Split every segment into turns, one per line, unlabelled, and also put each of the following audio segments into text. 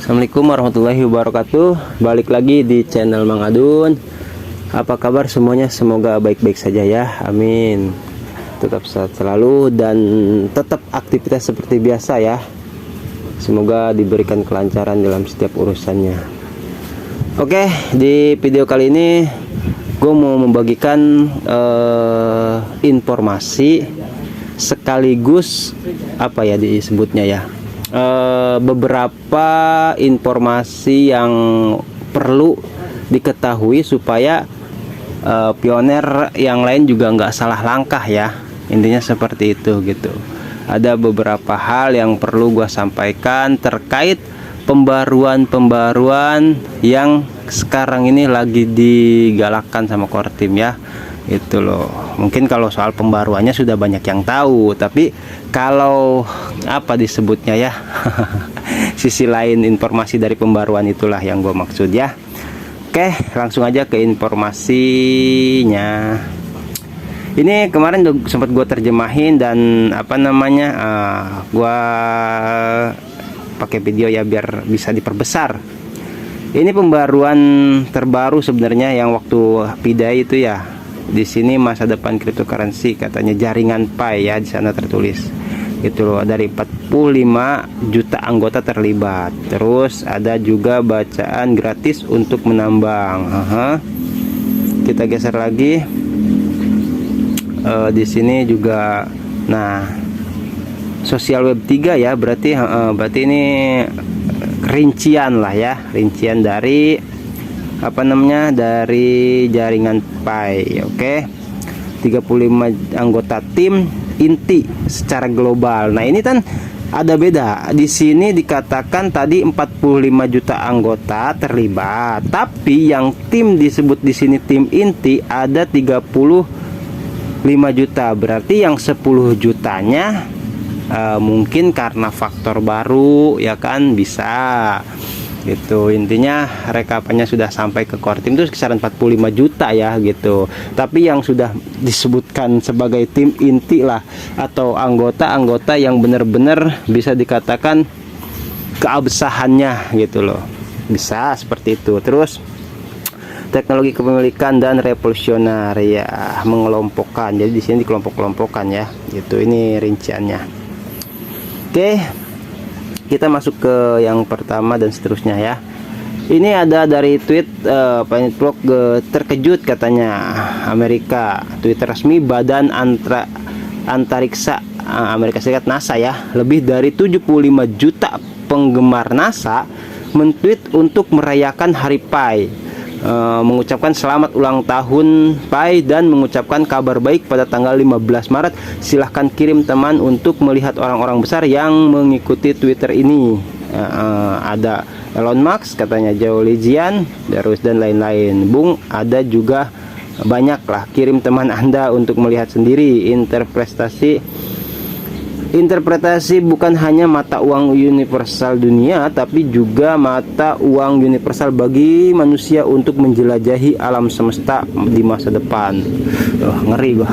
Assalamualaikum warahmatullahi wabarakatuh. Balik lagi di channel Mang Adun. Apa kabar semuanya? Semoga baik-baik saja ya. Amin. Tetap sehat selalu dan tetap aktivitas seperti biasa ya. Semoga diberikan kelancaran dalam setiap urusannya. Oke, di video kali ini gue mau membagikan informasi sekaligus apa ya disebutnya ya, beberapa informasi yang perlu diketahui supaya pioner yang lain juga nggak salah langkah ya, intinya seperti itu gitu. Ada beberapa hal yang perlu gue sampaikan terkait pembaruan yang sekarang ini lagi digalakkan sama Kortim ya, itu loh. Mungkin kalau soal pembaruannya sudah banyak yang tahu, tapi kalau apa disebutnya ya sisi lain informasi dari pembaruan itulah yang gue maksud ya. Oke, langsung aja ke informasinya. Ini kemarin sempat gue terjemahin dan apa namanya, gue pakai video ya biar bisa diperbesar. Ini pembaruan terbaru sebenarnya yang waktu pidai itu ya. Di sini masa depan cryptocurrency katanya jaringan Pi ya, di sana tertulis. Gitu loh, dari 45 juta anggota terlibat. Terus ada juga bacaan gratis untuk menambang. Kita geser lagi. Di sini juga nah sosial web 3 ya, berarti ini rincian lah ya, rincian dari apa namanya, dari jaringan Pi. Oke, 35 anggota tim inti secara global. Nah ini kan ada beda, di sini dikatakan tadi 45 juta anggota terlibat, tapi yang tim disebut di sini tim inti ada 35 juta, berarti yang 10 jutanya mungkin karena faktor baru ya kan, bisa gitu. Intinya rekapannya sudah sampai ke Kortim itu kisaran 45 juta ya gitu. Tapi yang sudah disebutkan sebagai tim inti lah atau anggota-anggota yang benar-benar bisa dikatakan keabsahannya gitu loh, bisa seperti itu. Terus teknologi kepemilikan dan revolusioner ya, mengelompokkan. Jadi di sini dikelompok-kelompokkan ya gitu. Ini rinciannya. Oke, kita masuk ke yang pertama dan seterusnya ya. Ini ada dari tweet Planet Blog, terkejut katanya Amerika. Twitter resmi Badan Antariksa Amerika Serikat NASA ya. Lebih dari 75 juta penggemar NASA mentweet untuk merayakan Hari Pi, mengucapkan selamat ulang tahun Pi dan mengucapkan kabar baik pada tanggal 15 Maret. Silahkan kirim teman untuk melihat orang-orang besar yang mengikuti Twitter ini. Ada Elon Musk katanya, Zhao Lijian, terus dan lain-lain. Bung, ada juga banyak lah. Kirim teman Anda untuk melihat sendiri. Interpretasi bukan hanya mata uang universal dunia, tapi juga mata uang universal bagi manusia untuk menjelajahi alam semesta di masa depan. Ngeri gua.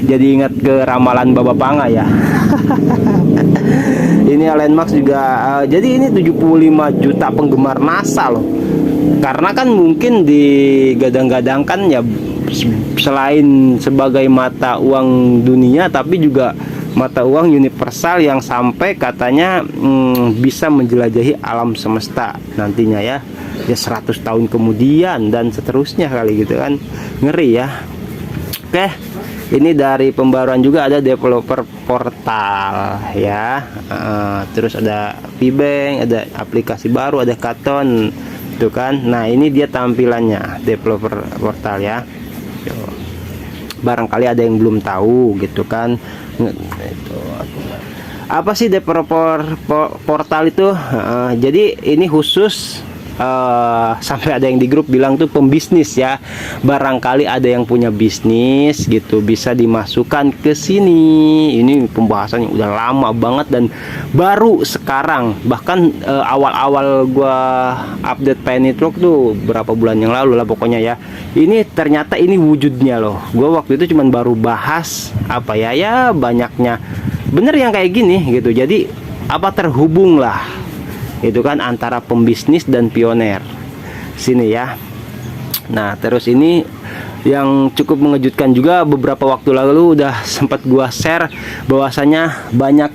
Jadi ingat ke ramalan Baba Panga ya. Ini Elon Musk juga. Jadi ini 75 juta penggemar NASA loh. Karena kan mungkin digadang-gadangkan ya, selain sebagai mata uang dunia, tapi juga mata uang universal yang sampai katanya bisa menjelajahi alam semesta nantinya ya 100 tahun kemudian dan seterusnya kali gitu kan, ngeri ya. Oke, ini dari pembaruan juga ada developer portal ya, terus ada Pibank, ada aplikasi baru, ada Katon itu kan. Nah ini dia tampilannya developer portal ya. Barangkali ada yang belum tahu gitu kan. Apa sih developer portal itu? Jadi ini khusus sampai ada yang di grup bilang tuh pembisnis ya. Barangkali ada yang punya bisnis gitu, bisa dimasukkan ke sini. Ini pembahasan yang udah lama banget dan baru sekarang. Bahkan awal-awal gua update Pi Network tuh berapa bulan yang lalu lah pokoknya ya. Ini ternyata ini wujudnya loh. Gua waktu itu cuman baru bahas apa ya banyaknya bener yang kayak gini gitu. Jadi apa terhubung lah itu kan antara pembisnis dan pioner sini ya. Nah terus ini yang cukup mengejutkan juga, beberapa waktu lalu udah sempat gua share bahwasanya banyak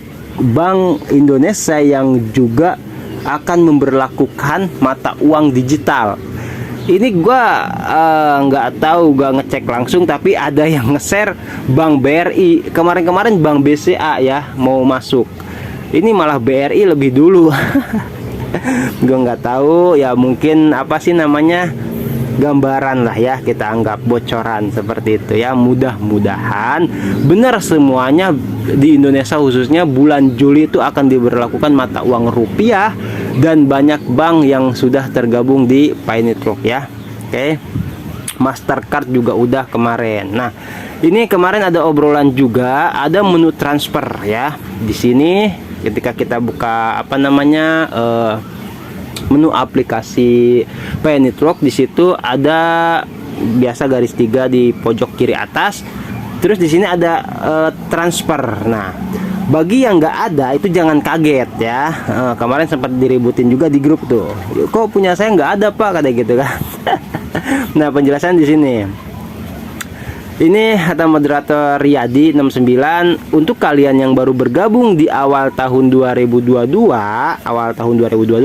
bank Indonesia yang juga akan memberlakukan mata uang digital. Ini gua nggak tahu, gua ngecek langsung, tapi ada yang nge-share Bank BRI kemarin-kemarin, Bank BCA ya mau masuk. Ini malah BRI lebih dulu. Gua nggak tahu ya, mungkin apa sih namanya, gambaran lah ya, kita anggap bocoran seperti itu ya. Mudah-mudahan benar semuanya di Indonesia, khususnya bulan Juli itu akan diberlakukan mata uang rupiah, dan banyak bank yang sudah tergabung di Pi Network ya. Oke. Mastercard juga udah kemarin. Nah, ini kemarin ada obrolan juga, ada menu transfer ya. Di sini ketika kita buka apa namanya menu aplikasi Pi Network, di situ ada biasa garis 3 di pojok kiri atas. Terus di sini ada transfer. Nah, bagi yang nggak ada itu jangan kaget ya. Kemarin sempat diributin juga di grup tuh. Kok punya saya nggak ada Pak, kata gitu kan. Nah, penjelasan di sini. Ini kata moderator Riyadi 69, untuk kalian yang baru bergabung di awal tahun 2022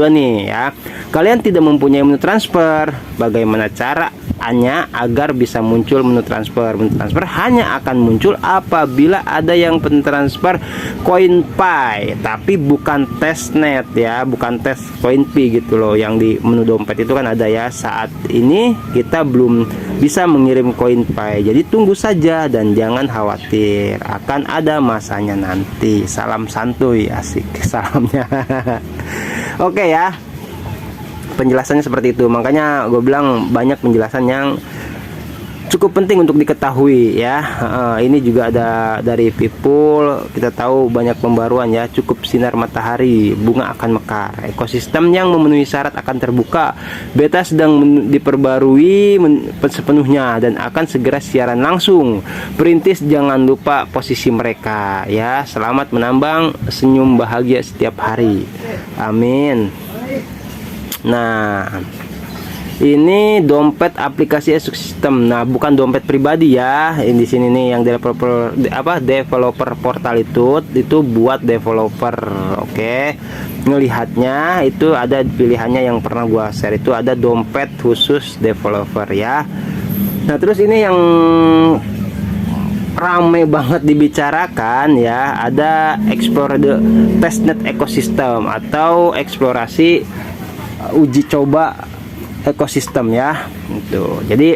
nih ya. Kalian tidak mempunyai menu transfer. Bagaimana caranya agar bisa muncul menu transfer? Menu transfer hanya akan muncul apabila ada yang pentransfer koin Pi, tapi bukan testnet ya, bukan tes koin Pi gitu loh. Yang di menu dompet itu kan ada ya. Saat ini kita belum bisa mengirim koin Pi. Jadi tunggu saja dan jangan khawatir, akan ada masanya nanti. Salam santuy, asik salamnya. Oke ya, penjelasannya seperti itu. Makanya gue bilang banyak penjelasan yang cukup penting untuk diketahui ya. Ini juga ada dari People, kita tahu banyak pembaruan ya. Cukup sinar matahari, bunga akan mekar. Ekosistem yang memenuhi syarat akan terbuka. Beta sedang diperbarui sepenuhnya dan akan segera siaran langsung. Perintis jangan lupa posisi mereka ya. Selamat menambang senyum bahagia setiap hari. Amin. Nah, ini dompet aplikasi ekosistem. Nah, bukan dompet pribadi ya. Ini di sini nih yang developer portal itu buat developer. Oke. Ngelihatnya itu ada pilihannya yang pernah gua share, itu ada dompet khusus developer ya. Nah, terus ini yang rame banget dibicarakan ya, ada explore the testnet ekosistem atau eksplorasi uji coba ekosistem ya. Itu jadi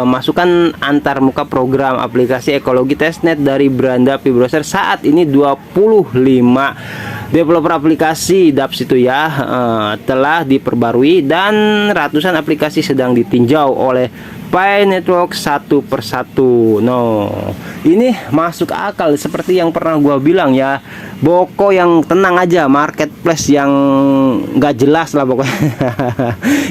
masukan antar muka program aplikasi ekologi testnet dari Branda Pi Browser. Saat ini 25 developer aplikasi dApps itu ya telah diperbarui, dan ratusan aplikasi sedang ditinjau oleh Pi Network satu persatu. No, ini masuk akal seperti yang pernah gua bilang ya. Boko yang tenang aja, marketplace yang nggak jelas lah pokoknya.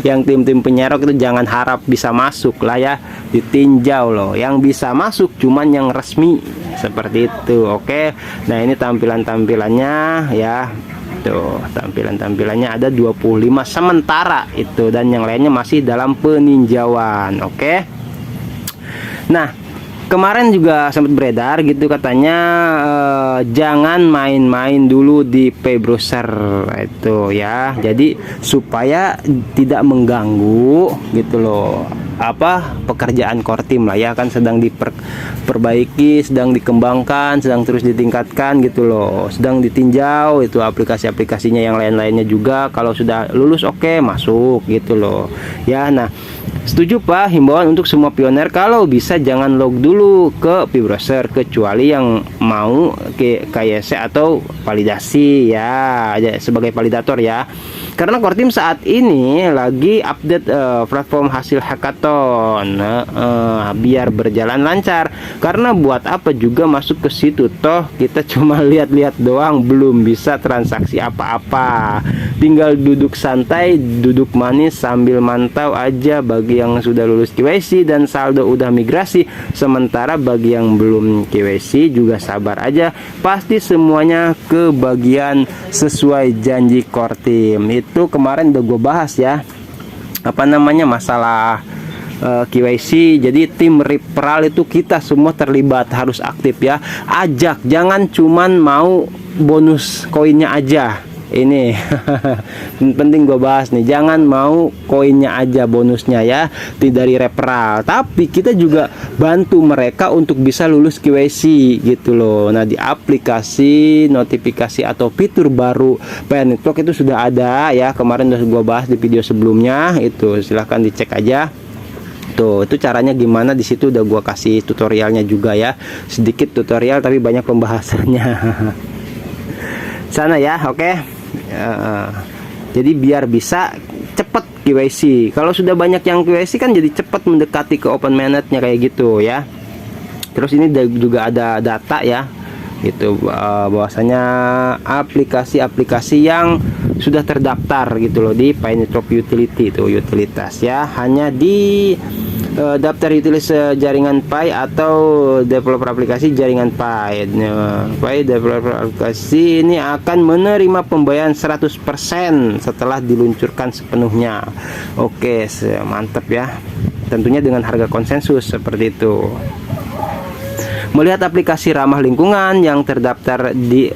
Yang tim-tim penyerok itu jangan harap bisa masuk lah ya, ditinjau loh. Yang bisa masuk cuman yang resmi seperti itu. Oke. Nah, ini tampilannya ya. Tuh, tampilannya ada 25 sementara itu, dan yang lainnya masih dalam peninjauan. Oke. Nah, kemarin juga sempat beredar gitu katanya jangan main-main dulu di Pi Browser itu ya. Jadi supaya tidak mengganggu gitu loh pekerjaan core team lah ya, kan sedang diperbaiki, sedang dikembangkan, sedang terus ditingkatkan gitu loh, sedang ditinjau itu aplikasi-aplikasinya yang lain-lainnya juga. Kalau sudah lulus oke, masuk gitu loh ya. Nah, setuju Pak, himbauan untuk semua pioner kalau bisa jangan log dulu ke Pi Browser kecuali yang mau ke KYC atau validasi ya, sebagai validator ya. Karena core team saat ini lagi update platform hasil hackathon biar berjalan lancar. Karena buat apa juga masuk ke situ, toh kita cuma lihat-lihat doang, belum bisa transaksi apa-apa. Tinggal duduk santai, duduk manis sambil mantau aja bagi yang sudah lulus KYC dan saldo udah migrasi. Sementara bagi yang belum KYC juga sabar aja, pasti semuanya kebagian sesuai janji core team. Itu kemarin udah gue bahas ya, apa namanya, masalah KYC. Jadi tim referral itu kita semua terlibat, harus aktif ya, ajak, jangan cuman mau bonus koinnya aja. Ini penting gue bahas nih, jangan mau koinnya aja, bonusnya ya, dari referral, tapi kita juga bantu mereka untuk bisa lulus KYC gitu loh. Nah, di aplikasi notifikasi atau fitur baru PayNetwork itu sudah ada ya, kemarin udah gue bahas di video sebelumnya, itu silahkan dicek aja. Tuh, itu caranya gimana, di situ udah gua kasih tutorialnya juga ya, sedikit tutorial tapi banyak pembahasannya. Sana ya, oke. Jadi biar bisa cepat KYC. Kalau sudah banyak yang KYC kan jadi cepat mendekati ke open mainnet-nya kayak gitu ya. Terus ini juga ada data ya, gitu, bahwasanya aplikasi-aplikasi yang sudah terdaftar gitu loh di PayNetwork Utility, itu utilitas ya, hanya di daftar utilitas jaringan Pay atau developer aplikasi jaringan Pay. Pay developer aplikasi ini akan menerima pembayaran 100% setelah diluncurkan sepenuhnya. Oke, mantap ya. Tentunya dengan harga konsensus seperti itu. Melihat aplikasi ramah lingkungan yang terdaftar di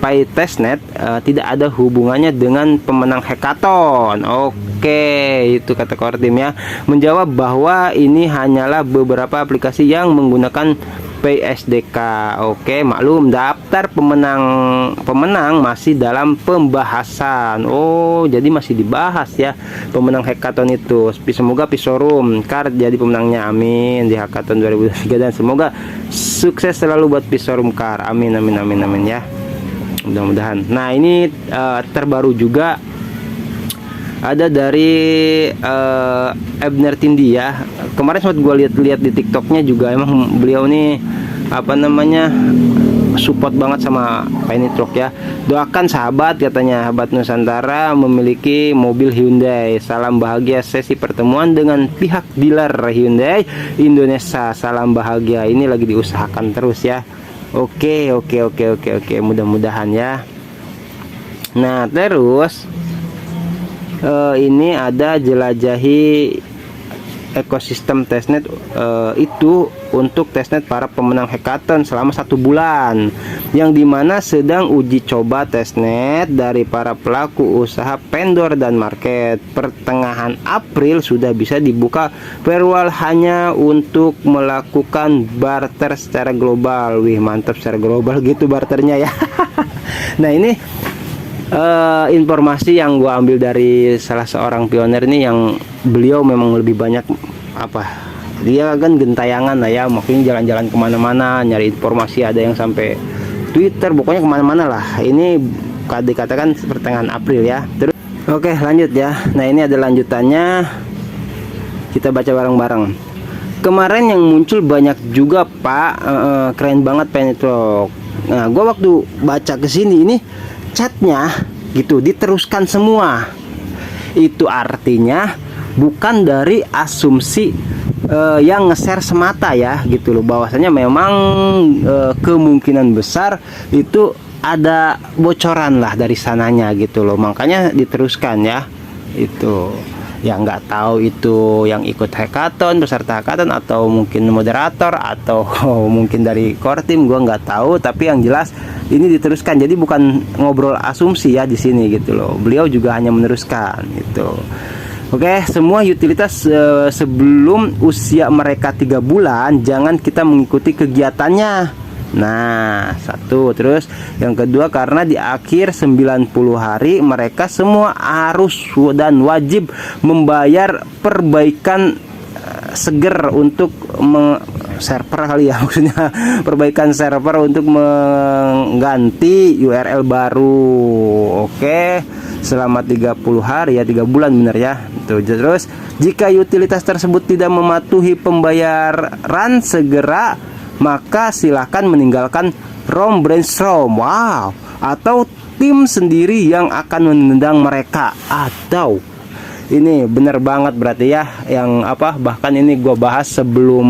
Pay Testnet tidak ada hubungannya dengan pemenang hackathon. Oke, itu kata core team ya, menjawab bahwa ini hanyalah beberapa aplikasi yang menggunakan Pay SDK. Oke, maklum, daftar pemenang masih dalam pembahasan. Oh, jadi masih dibahas ya pemenang hackathon itu. Semoga Pisorum Card jadi pemenangnya, amin, di hackathon 2023, dan semoga sukses selalu buat Pisorum Card, amin amin amin amin ya, mudah-mudahan. Nah, ini terbaru juga ada dari Ebner Tindi ya. Kemarin sempat gue lihat di TikToknya juga, emang beliau nih apa namanya, support banget sama PayNetwork ya. Doakan sahabat, katanya, sahabat Nusantara memiliki mobil Hyundai. Salam bahagia sesi pertemuan dengan pihak dealer Hyundai Indonesia. Salam bahagia, ini lagi diusahakan terus ya. Oke, mudah-mudahan ya. Nah, terus ini ada jelajahi ekosistem testnet, itu untuk testnet para pemenang hackathon selama 1 bulan, yang dimana sedang uji coba testnet dari para pelaku usaha vendor dan market. Pertengahan April sudah bisa dibuka firewall hanya untuk melakukan barter secara global. Wih, mantap, secara global gitu barternya ya. Nah, ini informasi yang gue ambil dari salah seorang pionir ini, yang beliau memang lebih banyak apa, dia kan gentayangan lah ya, mungkin jalan-jalan kemana-mana nyari informasi, ada yang sampai Twitter, pokoknya kemana-mana lah. Ini dikatakan pertengahan April ya. Terus oke, lanjut ya. Nah, ini ada lanjutannya, kita baca bareng-bareng. Kemarin yang muncul banyak juga Pak, keren banget PayNetwork. Nah, gue waktu baca kesini ini chatnya gitu diteruskan semua. Itu artinya bukan dari asumsi yang nge-share semata ya, gitu loh, bahwasanya memang kemungkinan besar itu ada bocoran lah dari sananya gitu loh, makanya diteruskan ya. Itu yang nggak tahu itu yang ikut hackathon, peserta hackathon, atau mungkin moderator, atau mungkin dari core team, gua nggak tahu, tapi yang jelas ini diteruskan. Jadi bukan ngobrol asumsi ya di sini gitu loh, beliau juga hanya meneruskan gitu. Oke, semua utilitas sebelum usia mereka 3 bulan jangan kita mengikuti kegiatannya. Nah, satu. Terus yang kedua, karena di akhir 90 hari mereka semua harus dan wajib membayar perbaikan seger untuk server kali ya, maksudnya perbaikan server untuk mengganti URL baru. Oke, selama 30 hari ya, 3 bulan bener ya. Tuh, terus jika utilitas tersebut tidak mematuhi pembayaran segera, maka silakan meninggalkan room brainstorm. Wow, atau tim sendiri yang akan menendang mereka. Atau ini bener banget berarti ya, yang apa, bahkan ini gua bahas sebelum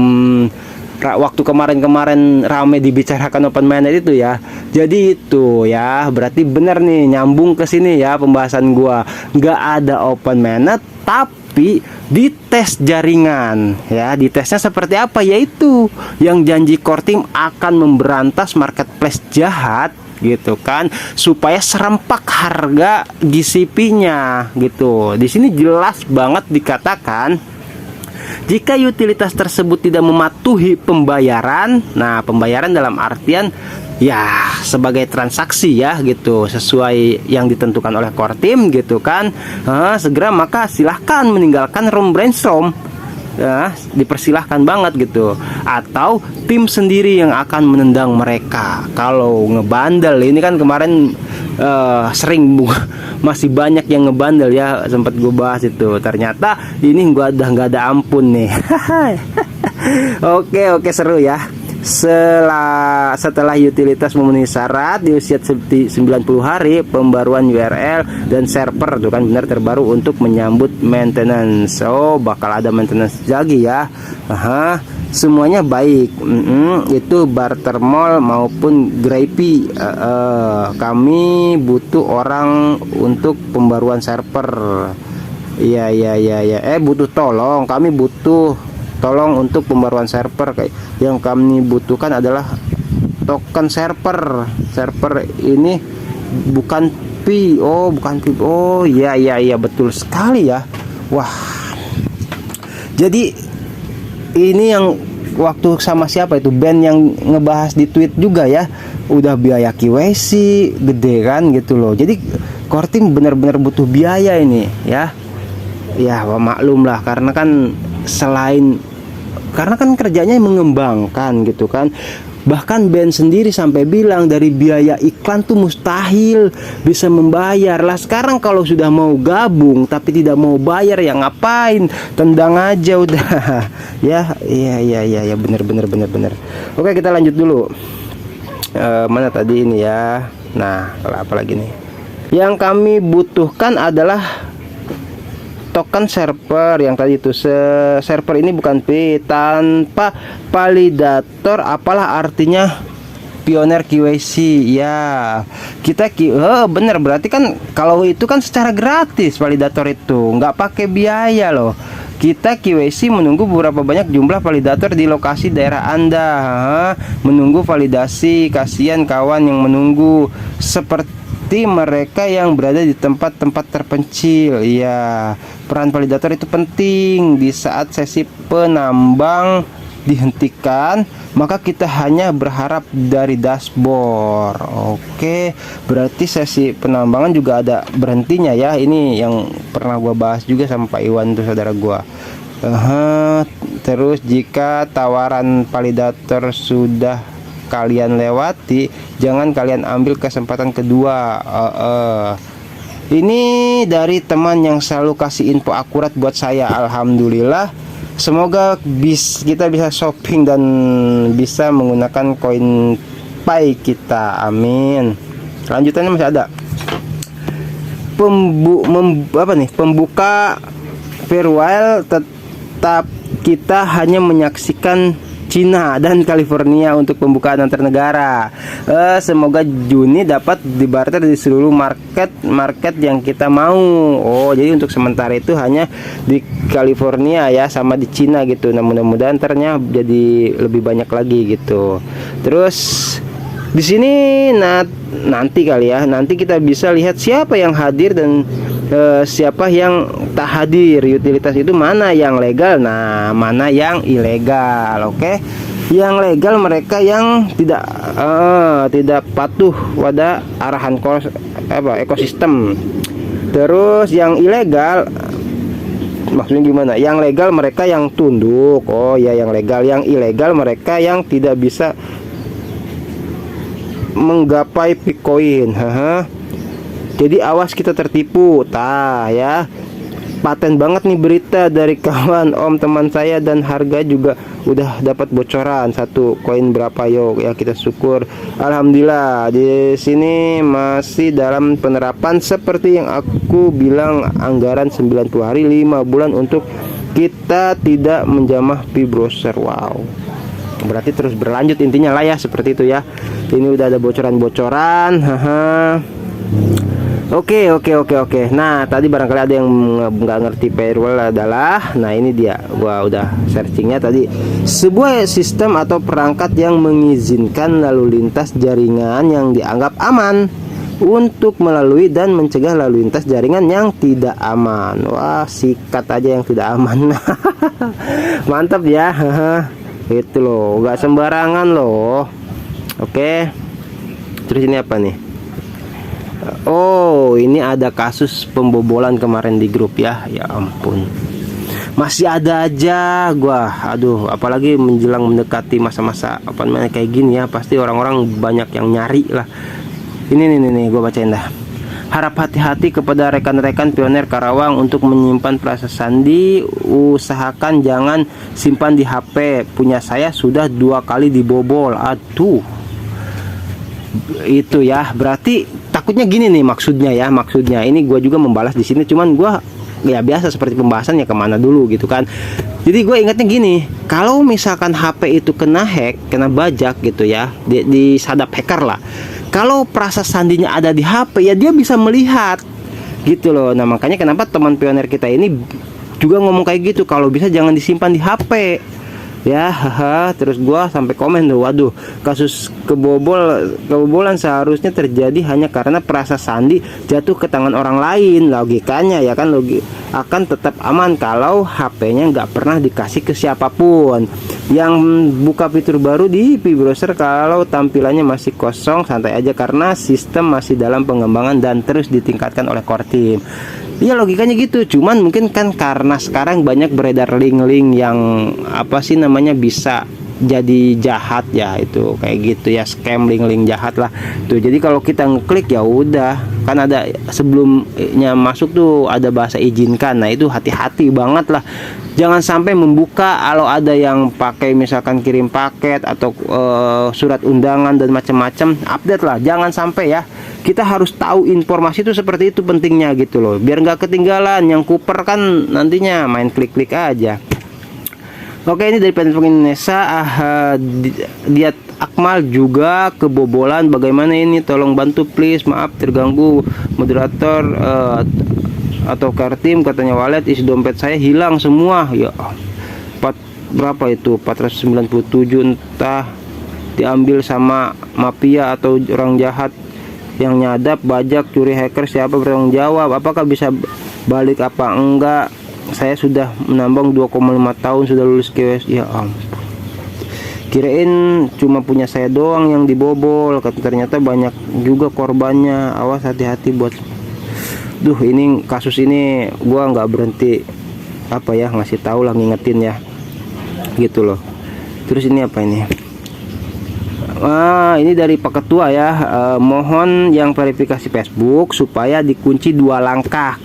waktu kemarin rame dibicarakan open minded itu ya. Jadi itu ya, berarti bener nih, nyambung ke sini ya pembahasan gua. Nggak ada open minded tapi di tes jaringan ya. Di tesnya seperti apa? Yaitu yang janji core team akan memberantas marketplace jahat gitu kan, supaya serempak harga GCP-nya gitu. Di sini jelas banget dikatakan jika utilitas tersebut tidak mematuhi pembayaran. Nah, pembayaran dalam artian ya sebagai transaksi ya gitu, sesuai yang ditentukan oleh core team gitu kan, segera maka silahkan meninggalkan room brainstorm ya, dipersilahkan banget gitu. Atau tim sendiri yang akan menendang mereka. Kalau ngebandel ini kan kemarin sering masih banyak yang ngebandel ya, sempat gue bahas itu. Ternyata ini gua udah nggak ada ampun nih. Oke, seru ya. Setelah utilitas memenuhi syarat di usia 90 hari, pembaruan URL dan server tuh kan benar terbaru untuk menyambut maintenance. Oh, bakal ada maintenance lagi ya. Semuanya baik. Itu barter mall maupun Grapey. Kami butuh orang untuk pembaruan server. Iya. Butuh tolong. Kami butuh tolong untuk pembaruan server. Kayak yang kami butuhkan adalah token server. Server ini bukan P. Oh, bukan P. Oh, iya betul sekali ya. Wah. Jadi ini yang waktu sama siapa itu band yang ngebahas di tweet juga ya, udah biaya KYC gede kan gitu loh. Jadi core team benar-benar butuh biaya ini ya. Ya maklum lah, karena kan kerjanya mengembangkan gitu kan. Bahkan band sendiri sampai bilang dari biaya iklan tuh mustahil bisa membayar lah. Sekarang kalau sudah mau gabung tapi tidak mau bayar ya ngapain, tendang aja udah. Iya bener. Oke, kita lanjut dulu. Mana tadi ini ya. Nah, apa lagi nih? Yang kami butuhkan adalah token server yang tadi itu. Server ini bukan P, tanpa validator. Apalah artinya pioner KYC ya. Kita bener, berarti kan kalau itu kan secara gratis validator itu, nggak pakai biaya loh. Kita KYC menunggu beberapa banyak jumlah validator di lokasi daerah Anda. Menunggu validasi, kasihan kawan yang menunggu, seperti mereka yang berada di tempat-tempat terpencil. Ya, peran validator itu penting. Di saat sesi penambang dihentikan, maka kita hanya berharap dari dashboard. Oke, berarti sesi penambangan juga ada berhentinya ya. Ini yang pernah gua bahas juga sama Pak Iwan tuh, saudara gua. Terus jika tawaran validator sudah kalian lewati, jangan kalian ambil kesempatan kedua. Ini dari teman yang selalu kasih info akurat buat saya. Alhamdulillah, semoga kita bisa shopping dan bisa menggunakan koin Pi kita. Amin. Lanjutannya masih ada. Pembuka farewell, tetap kita hanya menyaksikan Cina dan California untuk pembukaan antar negara. Semoga Juni dapat dibarter di seluruh market yang kita mau. Oh, jadi untuk sementara itu hanya di California ya, sama di Cina gitu. Nah, mudah-mudahan ternyata jadi lebih banyak lagi gitu. Terus di sini nanti kali ya, nanti kita bisa lihat siapa yang hadir dan siapa yang tak hadir. Utilitas itu mana yang legal, nah mana yang ilegal. Oke, yang legal mereka yang tidak patuh pada arahan ekosistem. Terus yang ilegal maksudnya gimana? Yang legal mereka yang tunduk. Oh ya, yang legal. Yang ilegal mereka yang tidak bisa menggapai Bitcoin. Jadi awas kita tertipu. Tah ya. Paten banget nih berita dari kawan om teman saya, dan harga juga udah dapat bocoran satu koin berapa yo ya, kita syukur alhamdulillah. Di sini masih dalam penerapan seperti yang aku bilang, anggaran 90 hari 5 bulan untuk kita tidak menjamah P-browser. Wow, berarti terus berlanjut intinya lah ya, seperti itu ya. Ini udah ada bocoran-bocoran. Haha. Oke. Nah, tadi barangkali ada yang nggak ngerti firewall adalah, nah ini dia, gua udah searchingnya tadi, sebuah sistem atau perangkat yang mengizinkan lalu lintas jaringan yang dianggap aman untuk melalui dan mencegah lalu lintas jaringan yang tidak aman. Wah, sikat aja yang tidak aman. Mantap ya. Itu loh, nggak sembarangan loh. Oke, terus ini apa nih? Oh, ini ada kasus pembobolan kemarin di grup ya. Ya ampun, masih ada aja gua. Aduh, apalagi menjelang mendekati masa-masa apa namanya kayak gini ya, pasti orang-orang banyak yang nyari lah. Ini nih gua bacain dah. Harap hati-hati kepada rekan-rekan pioner Karawang untuk menyimpan prasasti sandi. Usahakan jangan simpan di HP. Punya saya sudah 2 kali dibobol. Aduh, itu ya, berarti takutnya gini nih maksudnya ini gue juga membalas di sini, cuman gue ya biasa seperti pembahasan ya kemana dulu gitu kan. Jadi gue ingatnya gini, kalau misalkan HP itu kena hack, kena bajak gitu ya, disadap hacker lah, kalau prasasti sandinya ada di HP ya dia bisa melihat gitu loh. Nah makanya kenapa teman pioner kita ini juga ngomong kayak gitu, kalau bisa jangan disimpan di HP ya. Terus gua sampai komen tuh, waduh, kasus kebobolan seharusnya terjadi hanya karena prasasti sandi jatuh ke tangan orang lain. Logikanya ya kan, akan tetap aman kalau HP-nya nggak pernah dikasih ke siapapun. Yang buka fitur baru di P-browser kalau tampilannya masih kosong, santai aja karena sistem masih dalam pengembangan dan terus ditingkatkan oleh core team. Iya, logikanya gitu. Cuman mungkin kan karena sekarang banyak beredar link-link yang apa sih namanya bisa jadi jahat ya, itu kayak gitu ya, scam, link-link jahat lah tuh. Jadi kalau kita ngeklik ya udah, kan ada sebelumnya masuk tuh ada bahasa izinkan. Nah itu hati-hati banget lah, jangan sampai membuka kalau ada yang pakai misalkan kirim paket atau surat undangan dan macam-macam, update lah, jangan sampai ya. Kita harus tahu informasi itu, seperti itu pentingnya gitu loh, biar nggak ketinggalan. Yang kuper kan nantinya main klik-klik aja. Oke, ini dari Penpeng Indonesia. Diat Akmal juga kebobolan. Bagaimana ini? Tolong bantu please. Maaf terganggu moderator atau kartim, katanya wallet isi dompet saya hilang semua. Ya, berapa itu? 497, entah diambil sama mafia atau orang jahat yang nyadap, bajak, curi, hacker, siapa bertanggung jawab? Apakah bisa balik apa enggak? Saya sudah menambang 2,5 tahun, sudah lulus KWS. Ya ampun, kirain cuma punya saya doang yang dibobol, ternyata banyak juga korbannya. Awas, hati-hati buat. Duh, ini kasus ini gua nggak berhenti apa ya, ngasih tahu lah, ngingetin ya gitu loh. Terus ini apa ini? Ini dari Pak Ketua ya, mohon yang verifikasi Facebook supaya dikunci 2 langkah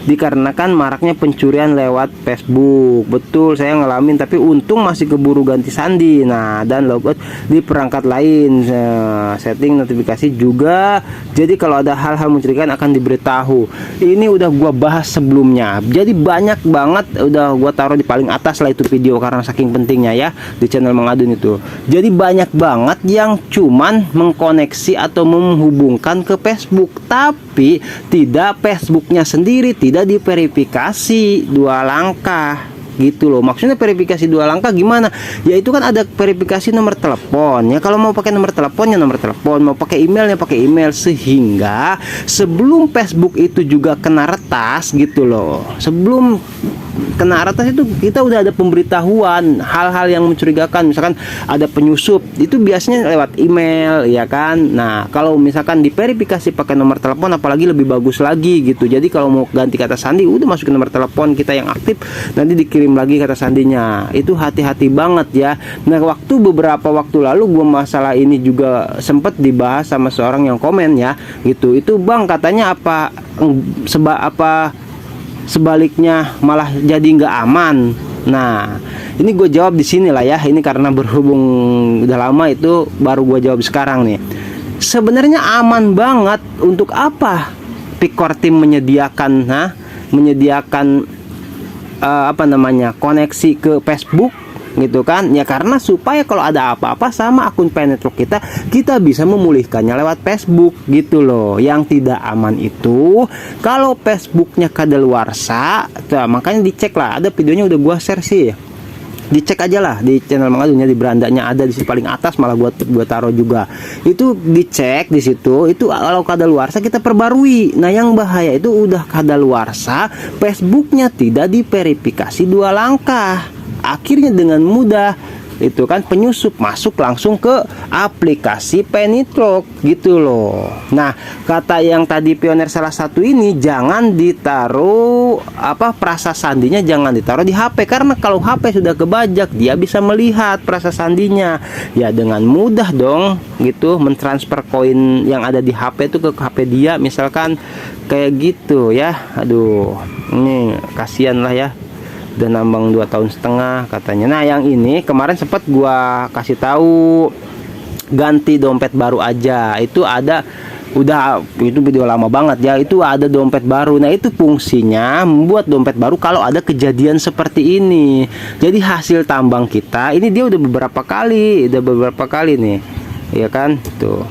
dikarenakan maraknya pencurian lewat Facebook. Betul, saya ngalamin, tapi untung masih keburu ganti sandi. Nah, dan logout di perangkat lain, setting notifikasi juga. Jadi kalau ada hal-hal mencurigakan akan diberitahu. Ini udah gua bahas sebelumnya. Jadi banyak banget udah gua taruh di paling atas lah itu video karena saking pentingnya ya di channel Mengadun itu. Jadi banyak banget yang cuman mengkoneksi atau menghubungkan ke Facebook, tapi tidak, Facebooknya sendiri tidak diverifikasi 2 langkah gitu loh. Maksudnya verifikasi 2 langkah gimana? Ya itu kan ada verifikasi nomor telepon ya. Kalau mau pakai nomor teleponnya nomor telepon, mau pakai emailnya pakai email, sehingga sebelum Facebook itu juga kena retas gitu loh, sebelum kena retas itu kita udah ada pemberitahuan hal-hal yang mencurigakan, misalkan ada penyusup itu biasanya lewat email ya kan. Nah kalau misalkan diverifikasi pakai nomor telepon apalagi lebih bagus lagi gitu. Jadi kalau mau ganti kata sandi udah masukin nomor telepon kita yang aktif, nanti dikirim lagi kata sandinya. Itu hati-hati banget ya. Nah beberapa waktu lalu gua masalah ini juga sempat dibahas sama seorang yang komen ya gitu. Itu bang katanya apa sebaliknya malah jadi nggak aman. Nah ini gue jawab di sini lah ya, ini karena berhubung udah lama itu baru gue jawab sekarang nih. Sebenarnya aman banget. Untuk apa Pikor Team menyediakan koneksi ke Facebook gitu kan ya, karena supaya kalau ada apa-apa sama akun Penetwork kita bisa memulihkannya lewat Facebook gitu loh. Yang tidak aman itu kalau Facebooknya kadaluarsa. Nah, makanya dicek lah, ada videonya udah gua share sih, dicek aja lah di channel Mangadunya, di berandanya ada di sini paling atas, malah gua taruh juga. Itu dicek di situ. Itu kalau kadaluarsa kita perbarui. Nah yang bahaya itu udah kadaluarsa, Facebooknya tidak diverifikasi 2 langkah. Akhirnya dengan mudah itu kan penyusup masuk langsung ke aplikasi Penetwork gitu loh. Nah kata yang tadi Pioner salah satu ini, jangan ditaruh prasa sandinya, jangan ditaruh di HP, karena kalau HP sudah kebajak dia bisa melihat prasa sandinya ya dengan mudah dong gitu, mentransfer koin yang ada di HP itu ke HP dia misalkan kayak gitu ya. Aduh ini kasihan lah ya, udah nambang 2,5 tahun katanya. Nah yang ini kemarin sempat gua kasih tahu ganti dompet baru aja. Itu ada, itu video lama banget ya, itu ada dompet baru. Nah itu fungsinya membuat dompet baru kalau ada kejadian seperti ini. Jadi hasil tambang kita ini dia udah beberapa kali nih ya kan tuh,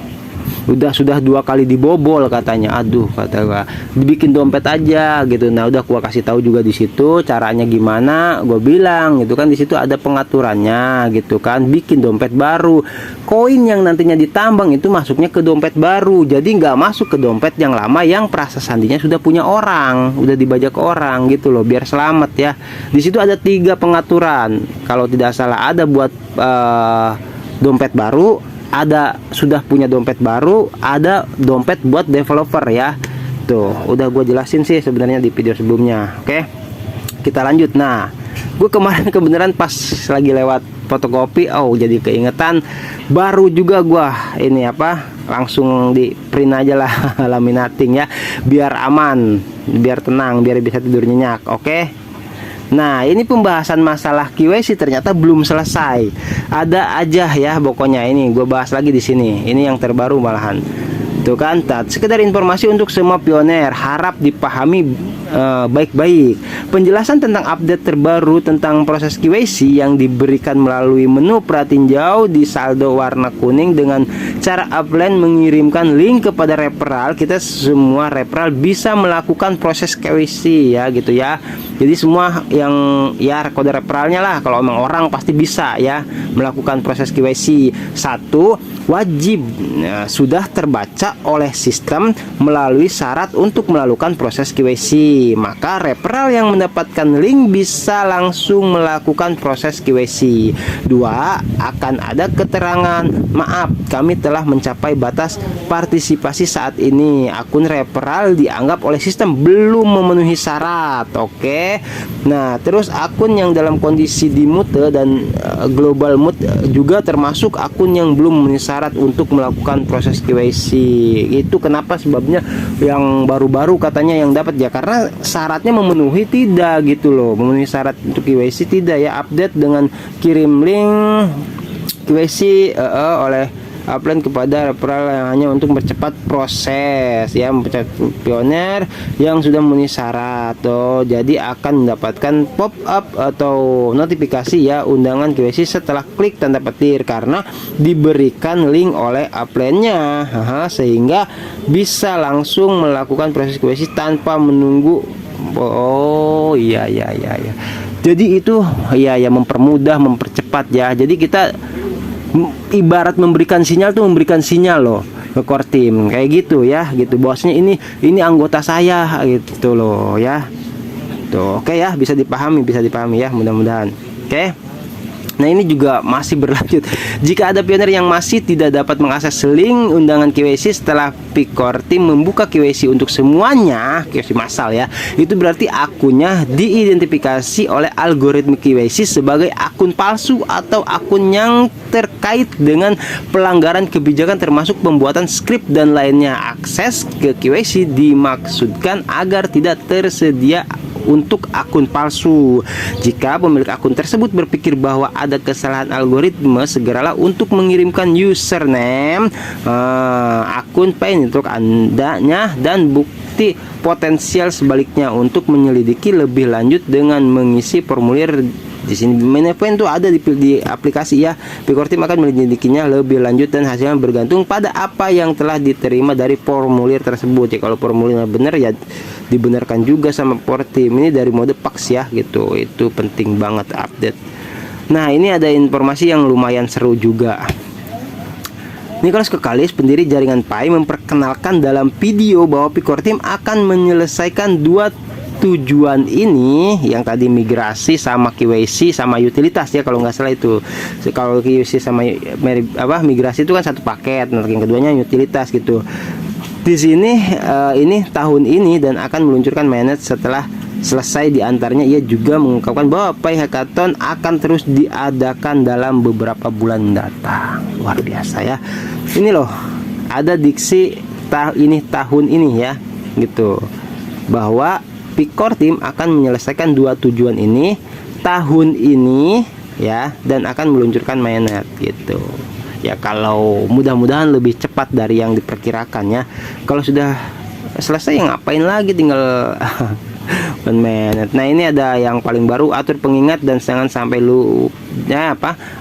sudah 2 kali dibobol katanya. Aduh kata gua, dibikin dompet aja gitu. Nah udah gua kasih tahu juga di situ caranya gimana. Gua bilang gitu kan, di situ ada pengaturannya gitu kan, bikin dompet baru. Koin yang nantinya ditambang itu masuknya ke dompet baru, jadi nggak masuk ke dompet yang lama yang prasa sandinya sudah punya orang, udah dibajak orang gitu loh, biar selamat ya. Di situ ada 3 pengaturan kalau tidak salah, ada buat dompet baru, ada sudah punya dompet baru, ada dompet buat developer ya. Tuh udah gue jelasin sih sebenarnya di video sebelumnya. Oke kita lanjut. Nah gue kemarin kebenaran pas lagi lewat fotokopi, jadi keingetan, baru juga gue ini langsung di print aja lah laminating ya, biar aman, biar tenang, biar bisa tidur nyenyak. Oke. Nah ini pembahasan masalah KYC ternyata belum selesai, ada aja ya pokoknya. Ini gue bahas lagi di sini, ini yang terbaru malahan tuh kan. Sekedar informasi untuk semua pioner, harap dipahami baik-baik. Penjelasan tentang update terbaru tentang proses KYC yang diberikan melalui menu pratinjau di saldo warna kuning dengan cara upline mengirimkan link kepada referral. Kita semua referral bisa melakukan proses KYC ya gitu ya. Jadi semua yang ya kode referralnya lah, kalau emang orang pasti bisa ya melakukan proses KYC. 1, wajib sudah terbaca oleh sistem melalui syarat untuk melakukan proses KYC. Maka referral yang mendapatkan link bisa langsung melakukan proses KYC. 2, akan ada keterangan, maaf kami telah mencapai batas partisipasi saat ini. Akun referral dianggap oleh sistem belum memenuhi syarat. Oke. Nah terus akun yang dalam kondisi di mute dan global mute juga termasuk akun yang belum memenuhi syarat untuk melakukan proses KYC. Itu kenapa sebabnya yang baru-baru katanya yang dapat ya, karena syaratnya memenuhi tidak gitu loh, memenuhi syarat untuk KYC tidak ya. Update dengan kirim link KYC oleh upline kepada referral yang hanya untuk mempercepat proses ya, mempercepat pioner yang sudah memenuhi syarat. Jadi akan mendapatkan pop up atau notifikasi ya undangan KYC setelah klik tanda petir karena diberikan link oleh upline-nya, sehingga bisa langsung melakukan proses KYC tanpa menunggu. Iya. Jadi itu ya mempermudah, mempercepat ya. Jadi kita ibarat memberikan sinyal tuh, memberikan sinyal loh ke core team kayak gitu ya, gitu bosnya ini anggota saya gitu loh ya. gitu. Oke ya, bisa dipahami ya, mudah-mudahan. Oke. Nah, ini juga masih berlanjut. Jika ada pioner yang masih tidak dapat mengakses link undangan KYC setelah Picor Team membuka KYC untuk semuanya, KYC massal ya, itu berarti akunnya diidentifikasi oleh algoritma KYC sebagai akun palsu atau akun yang terkait dengan pelanggaran kebijakan termasuk pembuatan skrip dan lainnya. Akses ke KYC dimaksudkan agar tidak tersedia untuk akun palsu. Jika pemilik akun tersebut berpikir bahwa ada kesalahan algoritma, segeralah untuk mengirimkan username, akun PIN untuk Andanya dan bukti potensial sebaliknya untuk menyelidiki lebih lanjut dengan mengisi formulir. Di sini Menevent itu ada di aplikasi ya. Picor Team akan menyelidikinya lebih lanjut dan hasilnya bergantung pada apa yang telah diterima dari formulir tersebut. Ya, kalau formulirnya benar ya dibenarkan juga sama Picor Team. Ini dari mode Pax ya gitu. Itu penting banget update. Nah, ini ada informasi yang lumayan seru juga. Nicholas Kekalis, pendiri jaringan Pi, memperkenalkan dalam video bahwa Picor Team akan menyelesaikan dua tujuan ini, yang tadi migrasi sama KYC sama utilitas ya kalau nggak salah itu. Kalau KYC sama migrasi itu kan satu paket, nah yang keduanya utilitas gitu. Di sini ini tahun ini dan akan meluncurkan mainnet setelah selesai. Di antaranya ia juga mengungkapkan bahwa Pi Hackathon akan terus diadakan dalam beberapa bulan mendatang. Luar biasa ya. Ini loh, ada diksi tahun ini ya gitu, bahwa Picor Team akan menyelesaikan dua tujuan ini tahun ini ya, dan akan meluncurkan mainnet gitu. Ya, kalau mudah-mudahan lebih cepat dari yang diperkirakan ya. Kalau sudah selesai ya ngapain lagi, tinggal mainnet. Nah, ini ada yang paling baru, atur pengingat dan jangan sampai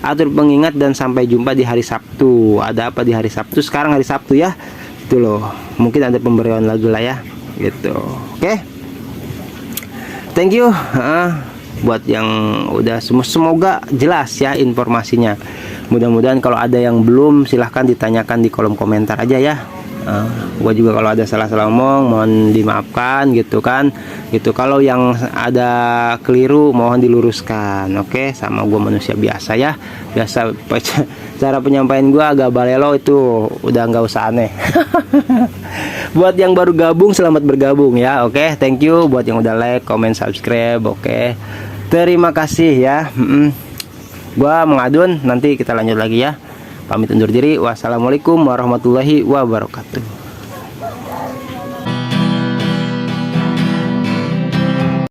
atur pengingat dan sampai jumpa di hari Sabtu. Ada apa di hari Sabtu? Sekarang hari Sabtu ya. Itu loh. Mungkin ada pemberian lagi lah ya gitu. Oke. Thank you buat yang udah, semoga jelas ya informasinya. Mudah-mudahan kalau ada yang belum, silahkan ditanyakan di kolom komentar aja ya. Gua juga kalau ada salah-salah ngomong mohon dimaafkan gitu kan. Gitu, kalau yang ada keliru mohon diluruskan. Oke, sama gua manusia biasa ya. Biasa cara penyampaian gua agak balelo, itu udah nggak usah aneh. Buat yang baru gabung, selamat bergabung ya. Oke, thank you buat yang udah like, comment, subscribe. Oke, terima kasih ya. Gua mengadun, nanti kita lanjut lagi ya. Pamit undur diri. Wassalamualaikum warahmatullahi wabarakatuh.